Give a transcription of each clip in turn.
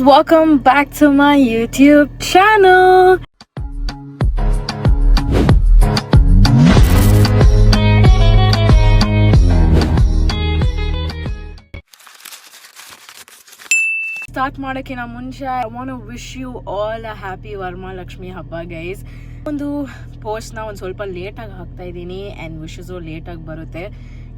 welcome back to my YouTube channel. Start ಮಾಡೋಕ್ಕಿಂತ ಮುಂಚೆ I want to wish you all a happy Varamahalakshmi habba guys. ಒಂದು ಪೋಸ್ಟ್ನ ಒಂದು ಸ್ವಲ್ಪ ಲೇಟಾಗಿ ಹಾಕ್ತಾ ಇದ್ದೀನಿ ಆ್ಯಂಡ್ ವಿಶಸ್ಸು ಲೇಟಾಗಿ ಬರುತ್ತೆ,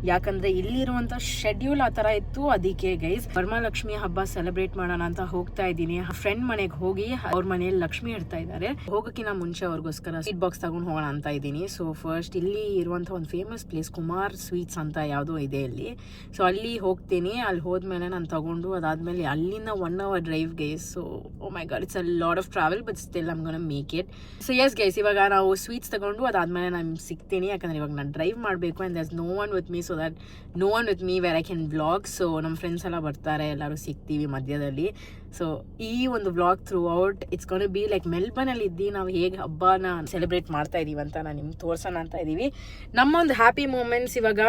ಯಾಕಂದರೆ ಇಲ್ಲಿರುವಂಥ ಶೆಡ್ಯೂಲ್ ಆ ಥರ ಇತ್ತು. ಅದಕ್ಕೆ ಗೈಸ್ ವರಮಹಾಲಕ್ಷ್ಮಿ ಹಬ್ಬ ಸೆಲೆಬ್ರೇಟ್ ಮಾಡೋಣ ಅಂತ ಹೋಗ್ತಾ ಇದ್ದೀನಿ. ಫ್ರೆಂಡ್ ಮನೆಗೆ ಹೋಗಿ ಅವ್ರ ಮನೆಯಲ್ಲಿ ಲಕ್ಷ್ಮಿ ಇಡ್ತಾ ಇದ್ದಾರೆ. ಹೋಗೋಕ್ಕಿಂತ ಮುಂಚೆ ಅವ್ರಿಗೋಸ್ಕರ ಸ್ವೀಟ್ ಬಾಕ್ಸ್ ತಗೊಂಡು ಹೋಗೋಣ ಅಂತ ಇದ್ದೀನಿ. ಸೊ ಫಸ್ಟ್ ಇಲ್ಲಿ ಇರುವಂಥ ಒಂದು ಫೇಮಸ್ ಪ್ಲೇಸ್ ಕುಮಾರ್ ಸ್ವೀಟ್ಸ್ ಅಂತ ಯಾವುದೋ ಇದೆ ಇಲ್ಲಿ. ಸೊ ಅಲ್ಲಿ ಹೋಗ್ತೀನಿ. ಅಲ್ಲಿ ಹೋದ್ಮೇಲೆ ನಾನು ತಗೊಂಡು ಅದಾದಮೇಲೆ ಅಲ್ಲಿಂದ 1 hour drive guys. So oh my God, it's a lot of travel but still I'm gonna make it. So yes guys, ಇವಾಗ ನಾವು ಸ್ವೀಟ್ಸ್ ತಗೊಂಡು ಅದಾದಮೇಲೆ ನಾನು ಸಿಗ್ತೀನಿ, ಯಾಕಂದರೆ ಇವಾಗ ನಾನು ಡ್ರೈವ್ ಮಾಡಬೇಕು and there's no one with me, so that no one with me where I can vlog. So ನಮ್ಮ ಫ್ರೆಂಡ್ಸ್ ಎಲ್ಲ ಬರ್ತಾರೆ, ಎಲ್ಲರೂ ಸಿಗ್ತೀವಿ ಮಧ್ಯದಲ್ಲಿ. ಸೊ ಈ ಒಂದು vlog throughout it's gonna be like ಮೆಲ್ಬರ್ನಲ್ಲಿ ಇದ್ದು ನಾವು ಹೇಗೆ ಹಬ್ಬನ ಸೆಲೆಬ್ರೇಟ್ ಮಾಡ್ತಾ ಇದೀವಿ ಅಂತ ನಾನು ನಿಮ್ಗೆ ತೋರ್ಸೋಣ ಅಂತ ಇದ್ದೀವಿ. ನಮ್ಮ ಒಂದು ಹ್ಯಾಪಿ ಮೂಮೆಂಟ್ಸ್ ಇವಾಗ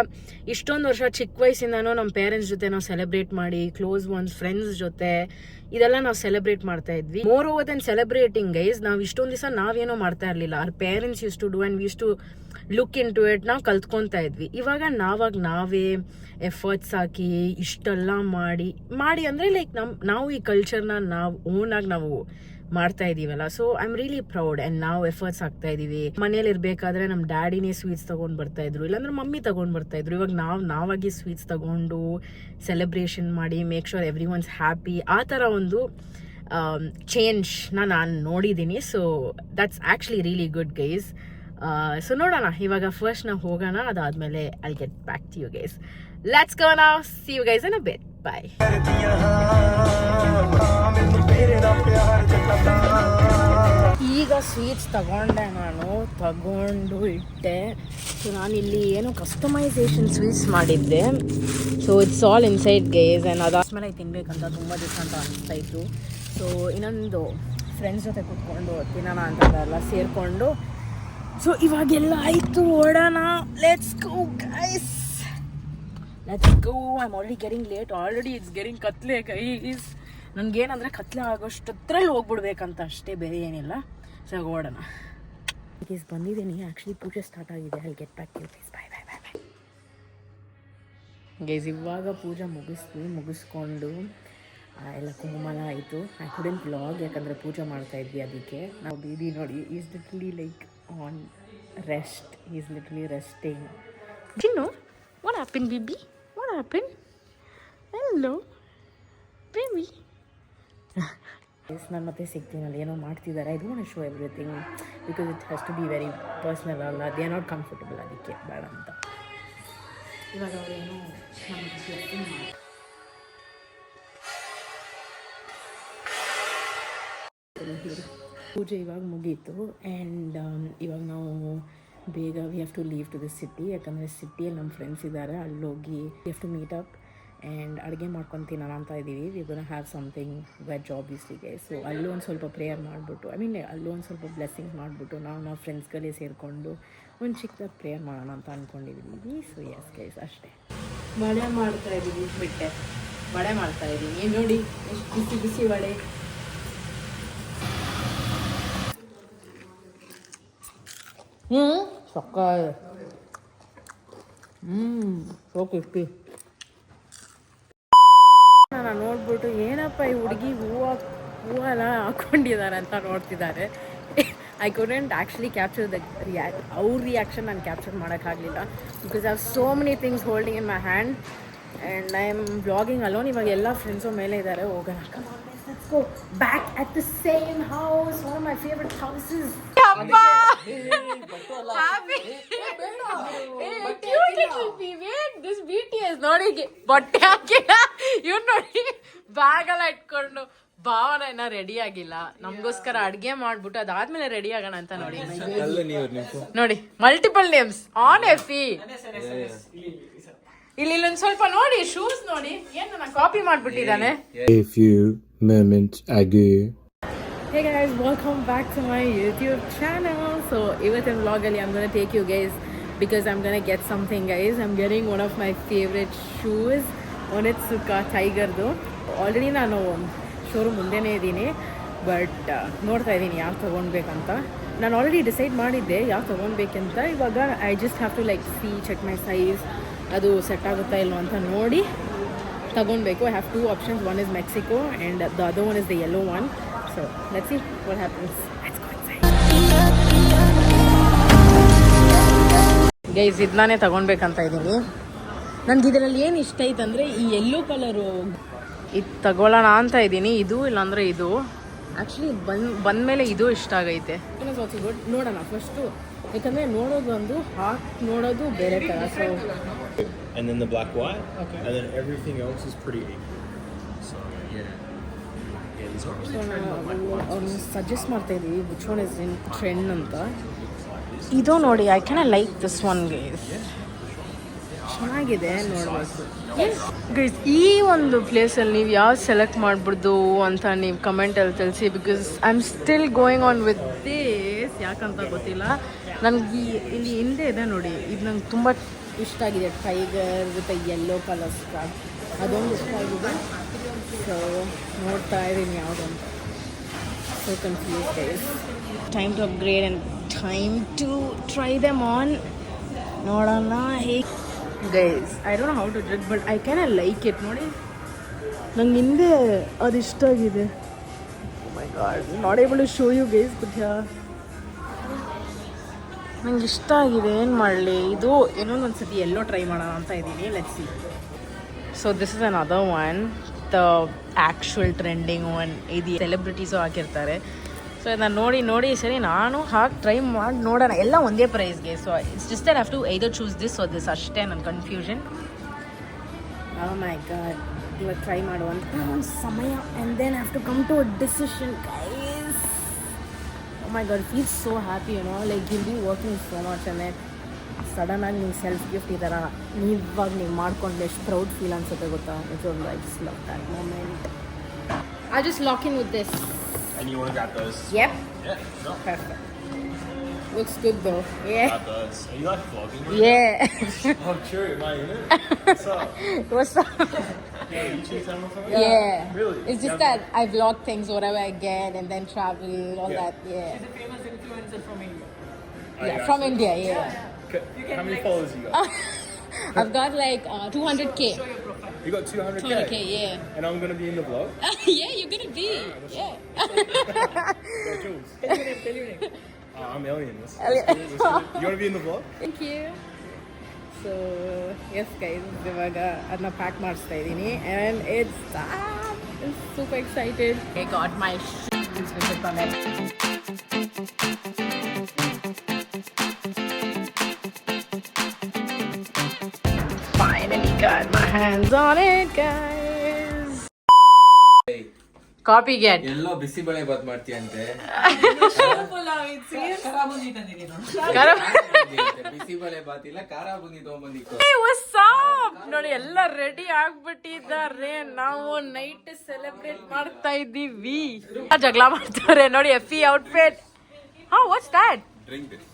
ಇಷ್ಟೊಂದು ವರ್ಷ ಚಿಕ್ಕ ವಯಸ್ಸಿಂದನೂ ನಮ್ಮ ಪೇರೆಂಟ್ಸ್ ಜೊತೆ ನಾವು ಸೆಲೆಬ್ರೇಟ್ ಮಾಡಿ, ಕ್ಲೋಸ್ ಒನ್ಸ್ ಫ್ರೆಂಡ್ಸ್ ಜೊತೆ ಇದೆಲ್ಲ ನಾವು ಸೆಲೆಬ್ರೇಟ್ ಮಾಡ್ತಾ ಇದ್ವಿ. More over then celebrating guys, ನಾವು ಇಷ್ಟೊಂದು ದಿವಸ ನಾವೇನೋ ಮಾಡ್ತಾ ಇರಲಿಲ್ಲ. ಅವ್ರ parents use to do and we use to look into it. ನಾವು ಕಲ್ತ್ಕೊತಾ ಇದ್ವಿ. ಇವಾಗ ನಾವೇ ಎಫರ್ಟ್ಸ್ ಹಾಕಿ ಇಷ್ಟೆಲ್ಲ ಮಾಡಿ ಅಂದರೆ ಲೈಕ್ ನಾವು ಈ ಕಲ್ಚರ್ನ ನಾವು ಓನಾಗಿ ನಾವು ಮಾಡ್ತಾ ಇದೀವಲ್ಲ. So I am really proud and ನಾವು ಎಫರ್ಟ್ಸ್ ಹಾಕ್ತಾ ಇದೀವಿ. ಮನೇಲಿ ಇರಬೇಕಾದ್ರೆ ನಮ್ಮ ಡ್ಯಾಡಿನೇ ಸ್ವೀಟ್ಸ್ ತೊಗೊಂಡು ಬರ್ತಾ ಇದ್ರು, ಇಲ್ಲಾಂದ್ರೆ ಮಮ್ಮಿ ತೊಗೊಂಡು ಬರ್ತಾ ಇದ್ರು. ಇವಾಗ ನಾವಾಗಿ ಸ್ವೀಟ್ಸ್ ತಗೊಂಡು ಸೆಲೆಬ್ರೇಷನ್ ಮಾಡಿ make sure everyone's happy, ಆ ಥರ ಒಂದು ಚೇಂಜ್ನ ನಾನು ನೋಡಿದ್ದೀನಿ. So that's actually really good guys. So ನೋಡೋಣ, ಇವಾಗ ಫಸ್ಟ್ ನಾವು ಹೋಗೋಣ, ಅದಾದಮೇಲೆ I get back to you guys. Let's go now, see you guys in a bit, bye. ಈಗ ಸ್ವೀಟ್ಸ್ ತಗೊಂಡು ಇಟ್ಟೆ. ಸೊ ನಾನಿಲ್ಲಿ ಏನೋ ಕಸ್ಟಮೈಸೇಷನ್ ಸ್ವೀಟ್ಸ್ ಮಾಡಿದ್ದೆ. So it's all inside guys and ಅದಾದ್ಮೇಲೆ ತಿನ್ಬೇಕಂತ ತುಂಬ ದಿವಸ ಅಂತ ಅನಿಸ್ತಾ ಇತ್ತು. ಸೊ ಇನ್ನೊಂದು ಫ್ರೆಂಡ್ಸ್ ಜೊತೆ ಕೂತ್ಕೊಂಡು ತಿನ್ನೋಣ ಅಂತೆಲ್ಲ ಸೇರಿಕೊಂಡು, ಸೊ ಇವಾಗೆಲ್ಲ ಆಯಿತು, ಓಡೋಣ. Let's go guys, let's go. I am already getting late. Already it's getting ಕತ್ಲೆ ಗೈಸ್. ನನಗೇನಂದರೆ ಕತ್ಲೆ ಆಗೋಷ್ಟೊತ್ತರಲ್ಲಿ ಹೋಗ್ಬಿಡ್ಬೇಕಂತ ಅಷ್ಟೇ, ಬೇರೆ ಏನಿಲ್ಲ. ಸೊ ಓಡೋಣ ಗೈಸ್. ಬಂದಿದ್ದೀನಿ, ಆ್ಯಕ್ಚುಲಿ ಪೂಜೆ ಸ್ಟಾರ್ಟ್ ಆಗಿದೆ. I get back to you guys. Bye bye bye bye guys. ಇವಾಗ ಪೂಜೆ ಮುಗಿಸ್ಕೊಂಡು ಎಲ್ಲ ಕುಂಕುಮನ ಆಯಿತು. ಐ ಕುಡೆಂಟ್ ವ್ಲಾಗ್, ಯಾಕಂದರೆ ಪೂಜೆ ಮಾಡ್ತಾಯಿದ್ವಿ. ಅದಕ್ಕೆ ನಾವು ಬೇಬಿ ನೋಡಿ is literally like on rest. Is literally resting. Chinnu, what happen baby? What happen? Hello baby. ನಾನು ಮತ್ತೆ ಸಿಗ್ತೀನಲ್ಲ, ಏನೋ ಮಾಡ್ತಿದ್ದಾರೆ. I don't want to show everything because it has to be very personal ಅಲ್ಲ. ದೇ ಆರ್ ನಾಟ್ ಕಂಫರ್ಟಬಲ್, ಅದಕ್ಕೆ ಬೇಡ ಅಂತ. ಇವಾಗ ಅವರೇನು ಪೂಜೆ ಇವಾಗ ಮುಗೀತು ಆ್ಯಂಡ್ ಇವಾಗ ನಾವು ಬೇಗ we have to leave to the city, ಯಾಕಂದರೆ ಸಿಟಿಯಲ್ಲಿ ನಮ್ಮ ಫ್ರೆಂಡ್ಸ್ ಇದ್ದಾರೆ. ಅಲ್ಲೋಗಿ we have to meet up and ಅಡುಗೆ ಮಾಡ್ಕೊಂಡು ತಿನ್ನೋಣ ಅಂತ ಇದ್ದೀವಿ. We gonna have something veg ಆಬ್ವಿಯಸ್ಲಿಗೆ. ಸೊ ಅಲ್ಲೂ ಒಂದು ಸ್ವಲ್ಪ ಪ್ರೇಯರ್ ಮಾಡಿಬಿಟ್ಟು, ಐ ಮೀನ್ ಅಲ್ಲೂ ಒಂದು ಸ್ವಲ್ಪ ಬ್ಲೆಸ್ಸಿಂಗ್ ಮಾಡಿಬಿಟ್ಟು ನಾವು ಫ್ರೆಂಡ್ಸ್ಗಳೇ ಸೇರಿಕೊಂಡು ಒಂದು ಚಿಕ್ಕದಾಗಿ ಪ್ರೇಯರ್ ಮಾಡೋಣ ಅಂತ ಅಂದ್ಕೊಂಡಿದ್ದೀವಿ. ಸೊ ಎಸ್ ಗೈಸ್, ಅಷ್ಟೇ. ವಡೆ ಮಾಡ್ತಾಯಿದ್ದೀವಿ, ಬಿಟ್ಟೆ ವಡೆ ಮಾಡ್ತಾಯಿದ್ದೀನಿ. ನೋಡಿ ಎಷ್ಟು ಬಿಸಿ ಬಿಸಿ ವಡೆ. ಸೊಕ್ಕ ಸೋ ಕ್ರಿಸ್ಪಿ. ನಾನು ನೋಡ್ಬಿಟ್ಟು ಏನಪ್ಪ ಈ ಹುಡುಗಿ ಹೂವೆಲ್ಲ ಹಾಕ್ಕೊಂಡಿದ್ದಾರೆ ಅಂತ ನೋಡ್ತಿದ್ದಾರೆ. ಐ ಕುಡೆಂಟ್ ಆ್ಯಕ್ಚುಲಿ ಕ್ಯಾಪ್ಚರ್ ಅವ್ರ ರಿಯಾಕ್ಷನ್ ನಾನು ಕ್ಯಾಪ್ಚರ್ ಮಾಡೋಕ್ಕಾಗಲಿಲ್ಲ because I have so many things holding in my hand and I am blogging alone. ಇವಾಗ ಎಲ್ಲ ಫ್ರೆಂಡ್ಸು ಮೇಲೆ ಇದ್ದಾರೆ. ಹೋಗೋಣ, let's go back at the same house, one of my favorite houses. Appa happy cute little baby. This BTS ನೋಡಿ ಬಟ್ಟೆ ಹಾಕಿಲ್ಲ, ಇವ್ರು ನೋಡಿ ಬ್ಯಾಗ್ ಎಲ್ಲ ಇಟ್ಕೊಂಡು. ಭಾವನ ಇನ್ನ ರೆಡಿ ಆಗಿಲ್ಲ, ನಮಗೋಸ್ಕರ ಅಡ್ಗೆ ಮಾಡ್ಬಿಟ್ಟು ಅದಾದ್ಮೇಲೆ ರೆಡಿ ಆಗೋಣ ಅಂತ. ನೋಡಿ ಮಲ್ಟಿಪಲ್ ನೇಮ್ಸ್ ಆನ್ ಎಫಿ. ಇಲ್ಲಿ ಇಲ್ಲೊಂದು ಸ್ವಲ್ಪ ನೋಡಿ, ಶೂಸ್ ನೋಡಿ, ಏನು ನಾನು copy ಮಾಡ್ಬಿಟ್ಟಿದ್ದಾನೆ. A few moments ago. Hey guys, welcome back to my YouTube channel. So ಇವತ್ತಿನ vlog-ಅಲ್ಲಿ I'm going to take you guys because I'm going to get something guys. I'm getting one of my favorite shoes. Onitsuka Tigerdu. Already ನಾನು showroom ಮುಂದೆನೇ ಇದ್ದೀನಿ. But ನೋಡ್ತಾ ಇದ್ದೀನಿ ಯಾವ್ದು ತೊಗೊಳ್ಬೇಕಂತ. ನಾನು already decide ಮಾಡಿದ್ದೆ ಯಾವ್ದು ತೊಗೊಳ್ಬೇಕಂತ. ಇವಾಗ I just have to like check my size, ಅದು ಸೆಟ್ ಆಗುತ್ತಾ ಇಲ್ವ ಅಂತ ನೋಡಿ ತಗೊಳ್ಬೇಕು. I have 2 options. One is Mexico and the other one is the yellow one. So let's see what happens. Guys ಇದು ನಾನೇ ತೊಗೊಳ್ಬೇಕಂತ ಇದ್ದೀನಿ. ನನಗೆ ಇದರಲ್ಲಿ ಏನು ಇಷ್ಟ ಐತೆ ಅಂದರೆ ಈ ಯೆಲ್ಲೋ ಕಲರು ಇದು ತಗೊಳ್ಳೋಣ ಅಂತ ಇದ್ದೀನಿ. ಇದು ಇಲ್ಲಾಂದರೆ ಇದು ಆ್ಯಕ್ಚುಲಿ ಬಂದಮೇಲೆ ಇದು ಇಷ್ಟ ಆಗೈತೆ. Also good. ನೋಡೋಣ ಫಸ್ಟು, ಯಾಕಂದರೆ ನೋಡೋದು ಒಂದು ನೋಡೋದು ಬೇರೆ ಥರ. So and then the black white, okay. And then everything else is pretty equal. So yeah, these are really trend on like white. ಅವ್ರನ್ನ ಸಜೆಸ್ಟ್ ಮಾಡ್ತಾ ಇದ್ದೀವಿ which one is in trend ಅಂತ. ಇದು ನೋಡಿ, I can like this one guys. ಚೆನ್ನಾಗಿದೆ, ನೋಡಬೇಕು guys. ಈ ಒಂದು ಪ್ಲೇಸಲ್ಲಿ ನೀವು ಯಾವ್ದು ಸೆಲೆಕ್ಟ್ ಮಾಡ್ಬಿಡ್ದು ಅಂತ ನೀವು ಕಮೆಂಟಲ್ಲಿ ತಿಳಿಸಿ. Because I am still going on with this. ಯಾಕಂತ ಗೊತ್ತಿಲ್ಲ ನನಗೆ. ಇಲ್ಲಿ ಹಿಂದೆ ಇದೆ ನೋಡಿ, ಇದು ನಂಗೆ ತುಂಬ ಇಷ್ಟ ಆಗಿದೆ. Tiger with yellow colour start, ಅದೊಂದು ಇಷ್ಟ ಆಗಿದೆ. ಸೊ ನೋಡ್ತಾ ಇದ್ದೀನಿ ಯಾವುದಂತ. So confuse guys. Time to upgrade and time to try them on. ನೋಡೋಣ ಹೇಗೆ guys. I don't know how to judge but I can like it. ನೋಡಿ ನಂಗೆ ಹಿಂದೆ ಅದು ಇಷ್ಟ ಆಗಿದೆ. My god, not able to show you guys. But ನಂಗೆ ಇಷ್ಟ ಆಗಿದೆ. ಏನು ಮಾಡಲಿ, ಇದು ಇನ್ನೊಂದು ಸತಿ ಎಲ್ಲೋ ಟ್ರೈ ಮಾಡೋಣ ಅಂತ ಇದ್ದೀನಿ. Let's see. So this is another one, the actual trending one. ಇದು ಸೆಲೆಬ್ರಿಟೀಸು ಹಾಕಿರ್ತಾರೆ. ಸೊ ಇದನ್ನು ನೋಡಿ ಸರಿ ನಾನು ಹಾಕಿ ಟ್ರೈ ಮಾಡಿ ನೋಡೋಣ. ಎಲ್ಲ ಒಂದೇ ಪ್ರೈಸ್ಗೆ. So it's just that have to either choose this so this. ಅಷ್ಟೇ ನನ್ನ ಕನ್ಫ್ಯೂಷನ್. ಓ ಮೈ ಗಾಡ್, ಇವಾಗ ಟ್ರೈ ಮಾಡುವಂಥ ಒಂದು ಸಮಯ. And then have to come to a decision guys. Oh my god, feel so happy, you know, like will be working so much. And then ಸಡನ್ನಾಗಿ ನೀವು self gift ಈ ಥರ ನೀವಾಗ ನೀವು ಮಾಡ್ಕೊಂಡು ಎಷ್ಟು ಪ್ರೌಡ್ ಫೀಲ್ ಅನ್ಸುತ್ತೆ ಗೊತ್ತಾ. ನಿಜವಾಗ್ಲೂ I just love that moment. I just lock in with this. And you want got those? Yep. Yeah. No. Perfect. Looks good though. Yeah. Got those. Are you like vlogging? Yeah. Oh, true. Am I in it? What's up? What's up? Yeah, YouTube channel or something? Yeah. Really? It's just that I vlog things, whatever I get, and then travel, all that. Yeah. She's a famous influencer from India. Yeah, from India. Yeah. How many followers you got? I've got like 200K. Show your profile. You got 200K? 200K. Yeah. And I'm going to be in the vlog? Yeah, you're gonna be. Yeah. Yeah, Jules. Tell your name. I'm Alien. Let's Alien. do it. You want to be in the vlog? Thank you. So yes guys, ಇವಾಗ ಅದನ್ನ pack ಮಾಡಿಸ್ತಾ ಇದ್ದೀನಿ. And it's super excited. I got my shoes with my finally got my hands on it guys. Copy get. ಎಲ್ಲೋ ಬಿಸಿಬೇಳೆ ಬಾತ್ ಮಾಡ್ತೀಯಂತೆ. ಬಿಸಿಬೇಳೆ ಬಾತ್ ಇಲ್ಲ, ಖಾರ boondi ತಗೊಂಡ್ಬಂದಿತ್ತು. Hey, what's up? ನೋಡಿ ಎಲ್ಲ ready ಆಗ್ಬಿಟ್ಟಿದ್ದಾರೆ. ನಾವು night celebrate ಮಾಡ್ತಾ ಇದ್ದೀವಿ. ಜಗಳ ಮಾಡ್ತಾರೆ ನೋಡಿ. FE outfit. What's that? Drink this.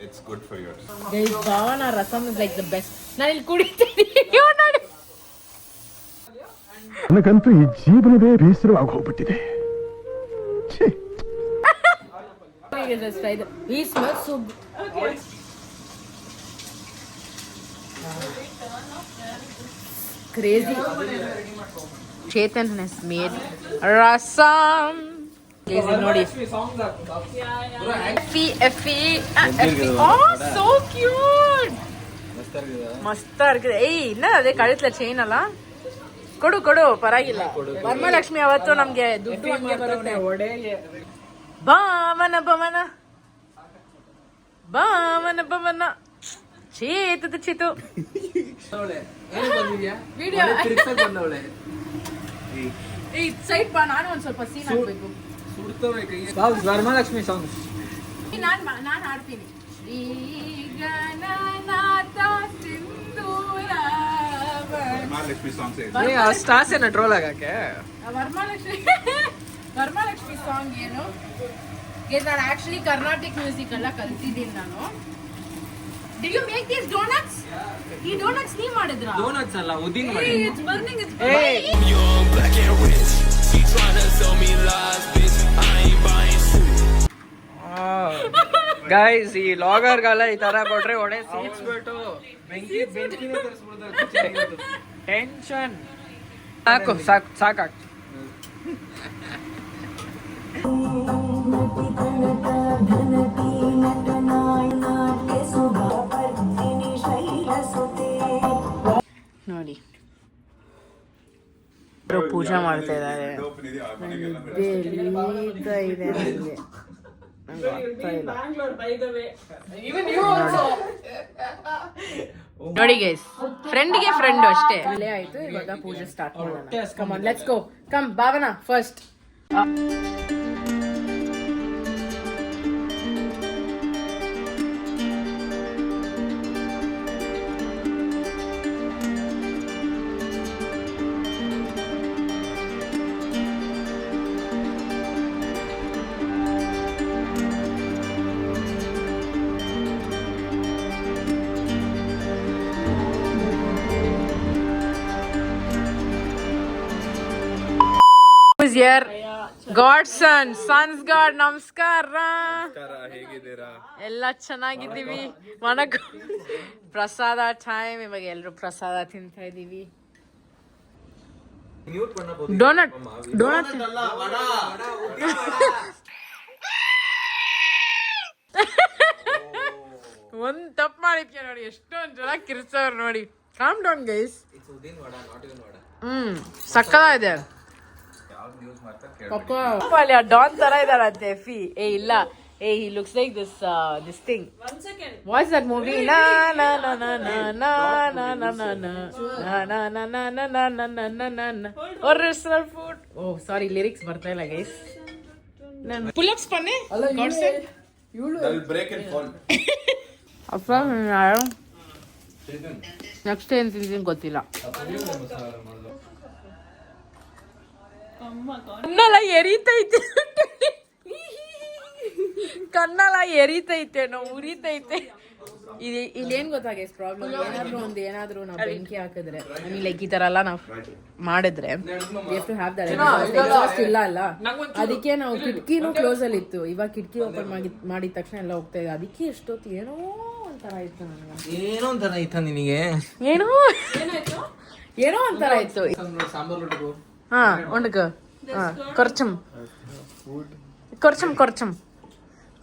It's good for yours. Guys, Bhavana rasam is like the best. ನಾನು ಇಲ್ಲಿ ಕುಡಿತಿದ್ದೀನಿ ನೋಡಿ. ನನಗಂತೂ ಈ ಜೀವನವೇ ಬೇಸರವಾಗಿ ಹೋಗ್ಬಿಟ್ಟಿದೆ. He smells so good. Okay. Crazy. Chetan has made rasam. Guys, ನೋಡಿ. Effie. Oh, so cute. ಮಸ್ತ ಇರ್ತದೆ. ಏಯ್, ಇಲ್ಲ ಅದೇ ಕಳಿಸ್ಲ ಚೈನ್ ಅಲ್ಲ. ಕೊಡು ಪರವಾಗಿಲ್ಲ. ವರಮಹಾಲಕ್ಷ್ಮಿ ಅವತ್ತು ನಮ್ಗೆ ದುಡ್ಡು ಹಂಗೆ ಬರುತ್ತೆ. ಭಾವನ ಚೇತು ವಿಡಿಯೋ ಸೈಡ್ ಬಾ. ನಾನು ಒಂದ್ ಸ್ವಲ್ಪ ಸೀನ್ ಹಾಕ್ಬೇಕು. ವರಮಹಾಲಕ್ಷ್ಮಿ ಸಾಂಗ್ ನಾನು ಹಾಡ್ತೀನಿ. ಶ್ರೀ ಗಣನಾಥ ಸಿಂಧೂರ ಮಹಾಲಕ್ಷ್ಮಿ ಸಾಂಗ್ಸ್ ಸ್ಟಾರ್ಸ್ ಏನ ಟ್ರೋಲ್ ಆಗಕ್ಕೆ. ವರಮಹಾಲಕ್ಷ್ಮಿ ಸಾಂಗ್ ಏನು ನಾನು ಆಕ್ಚುಲಿ ಕರ್ನಾಟಿಕ್ ಮ್ಯೂಸಿಕ್ ಎಲ್ಲ ಕಲ್ತಿದ್ದೀನಿ ನಾನು. Did you make these donuts? ಈ donuts ನೀವ್ ಮಾಡಿದ್ರಾ? ಡೋನಟ್ಸ್ ಅಲ್ಲ, ಉದ್ದಿನ Hey, ಮಾಡಿ. it's burning. It's Hey. burning. Guys ಈ ಲಾಗರ್ಗೆಲ್ಲ ಈ ತರ ಕೊಟ್ರೆ ಒಡೆ ಸೀಟ್ಸ್ಬಿಟ್ಟು ಟೆನ್ಷನ್ ಸಾಕು ನೋಡಿ ಪೂಜೆ ಮಾಡ್ತಾ ಇದ್ದಾರೆ. ಇದೆ ನನಗೆ ಅರ್ಥ ಇಲ್ಲ. ನೋಡಿ ಗೈಸ್, ಫ್ರೆಂಡ್ಗೆ ಫ್ರೆಂಡ್ ಅಷ್ಟೇ. ಅಲ್ಲೇ ಆಯ್ತು, ಇವಾಗ ಪೂಜೆ ಸ್ಟಾರ್ಟ್ ಮಾಡೋಣ. Come on, let's go. Come Bhavana first. God sons god ನಮಸ್ಕಾರ. ಹೇಗಿದ್ದೀರಾ? ಎಲ್ಲ ಚೆನ್ನಾಗಿದ್ದೀವಿ. ಪ್ರಸಾದ ಟೈಮ್. ಇವಾಗ ಎಲ್ರು ಪ್ರಸಾದ ತಿಂತಾ ಇದೀವಿ. ಡೋನಟ್ ಒಂದ್ ತಪ್ಪು ಮಾಡಿದ್ಕೆ ನೋಡಿ, ಎಷ್ಟೊಂದ್ ಜನ ಕಿರ್ಚವ್ರು ನೋಡಿ. Calm down guys. ಸಕ್ಕದಾಗಿದೆ. ಡಾನ್ ತರ ಇದಾರಂತೆ ಫಿ. ಇಲ್ಲ, he looks like this thing. One second. What's that movie? Na na na na na na na na na na na na na na na na na na na na. Original food. Oh, sorry, lyrics ಬರ್ತಾ ಇಲ್ಲ guys. ನಾನು pull ups ಪನ್ನೆ. God said. I'll break and fall. ಅಪ್ಪ next ಏನ್ ತಿಂತೀನಿ ಗೊತ್ತಿಲ್ಲ. ಕಣ್ಣೆಲ್ಲ ಎರಿತೈತೆ, ನಾವು ಉರಿತೈತೆ. ಇಲ್ಲೇನ್ ಗೊತ್ತಾಗೈತೆ problem? ಏನಾದ್ರೂ ನಾವು ಬೆಂಕಿ ಹಾಕಿದ್ರೆ, ಲೈಕ್ ಈ ತರ ಎಲ್ಲ ನಾವು ಮಾಡಿದ್ರೆ ಇಲ್ಲ ಅಲ್ಲ, ಅದಕ್ಕೆ ನಾವು ಕಿಟಕಿನೂ ಕ್ಲೋಸ್ ಅಲ್ಲಿ ಇತ್ತು. ಇವಾಗ ಕಿಟಕಿ ಓಪನ್ ಮಾಡಿದ ತಕ್ಷಣ ಎಲ್ಲ ಹೋಗ್ತಾ ಇದೆ. ಅದಕ್ಕೆ ಎಷ್ಟೊತ್ತು ಏನೋ ಒಂಥರ ಆಯ್ತು ನನಗೆ. ಏನೋ ಒಂಥರ ಆಯ್ತಾ ನಿನಗೆ? ಏನೋ ಒಂಥರ ಆಯ್ತು. ಸಾಂಬಾರು ആ ഉണ്ട്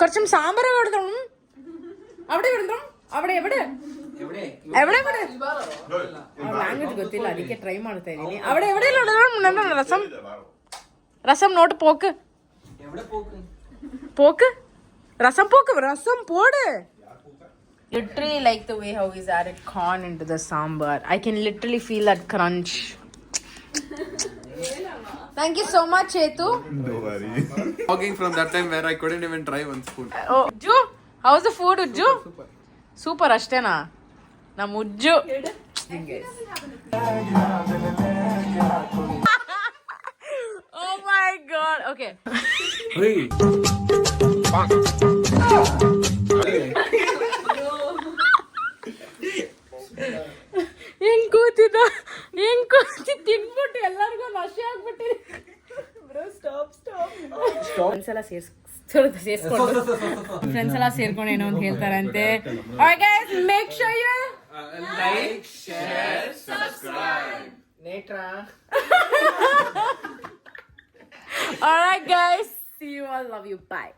കുറച്ചും സാമ്പാർ കൊടുക്കണം. അവിടെ വിടണം. അവിടെ എവിടെ ಲ್ಯಾಂಗ್ವೇಜ್ ಗೊತ್ತಿಲ್ಲ, ಅದಕ್ಕೆ ಟ್ರೈ ಮಾಡ್ತಾ ಇದೀನಿ. അവിടെ എവിടെ രസം നോട്ട് പോക്ക് രസം പോട്. Literally like the way how he's added corn into the sambar. I can literally feel that crunch. Thank you so much, Chetu. No worries. Talking from that time where I couldn't even try one spoon. Oh, Ujju, how's the food, Ujju? Super ashtena. Nam Ujju. Oh my god. Okay. Hey. ಹೆಂಗ್ ಕೂತಿ ತಿನ್ಬಿಟ್ಟು ಎಲ್ಲರಿಗೂ ನಶೆ ಆಗ್ಬಿಟ್ಟಿರಿ. Friends ಎಲ್ಲ ಸೇರ್ಸ್ಕೊಂಡು ಏನೋ ಅಂತ ಹೇಳ್ತಾರಂತೆ. Make sure you Like, share, subscribe. ನೇಟ್ರಾ. Alright guys, see you all, love you, bye.